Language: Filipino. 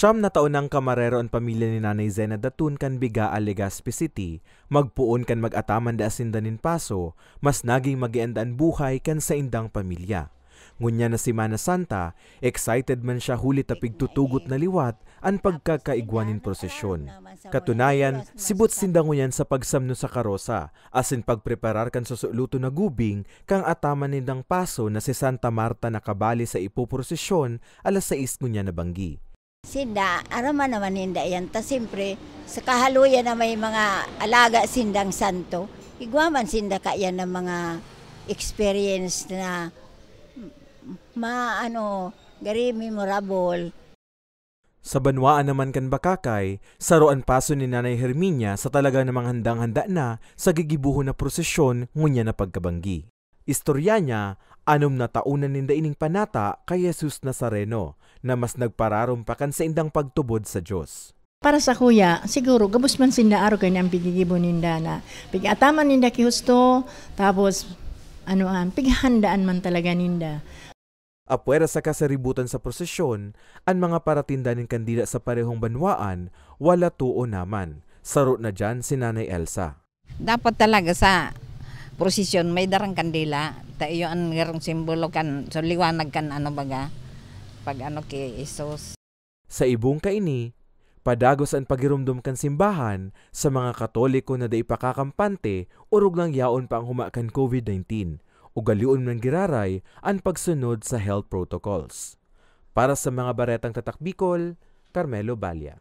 Siyam na taon ng kamarero ang pamilya ni Nanay Zena Datun kan Bigaa, Legazpi City, magpuon kan mag-ataman da asindanin paso, mas naging magiandaan buhay kan sa indang pamilya. Ngunya na Semana Santa, excited man siya huli tapig tutugot na liwat ang pagkakaigwanin prosesyon. Katunayan, sibot sinda ngunyan sa pagsamno sa karosa, asin pagpreparar kan susuluto na gubing kang ataman nindang paso na si Santa Marta nakabali sa ipoprosesyon alas 6 ngunya na banggi. Sinda, araman naman hinda yan. Ta siyempre, sa kahaluyan na may mga alaga sindang santo, igwaman sinda kaya ng mga experience na gari memorable. Sa Banwaan naman kan Bakakay, saroan paso ni Nanay Herminia sa talaga namang handang-handa na sa gigibuho na prosesyon ngunya na pagkabanggi. Istorya niya, 6 na taunan ninda ining panata kay Jesus Nazareno na mas nagpararumpakan sa indang pagtubod sa Diyos. Para sa kuya, siguro gabus man sinda araw kay nang pigigibo ninda na pigataman ninda ki husto, tapos pighandaan man talaga ninda. Apwera sa kasaributan sa prosesyon, ang mga paratindanin kandida sa parehong banwaan, wala tuo naman. Saro na dyan si Nanay Elsa. Dapat talaga sa prosesyon may darang kandila, tayo ang garong simbolo kan, so liwanag kan baga, pag kay Isos. Sa ibong kaini, padagos ang pagirumdum kan simbahan sa mga Katoliko na daipakakampante urog lang yaon pa ang humakan COVID-19 o galiun ng giraray ang pagsunod sa health protocols. Para sa mga baretang tatak Bicol, Carmelo Balya.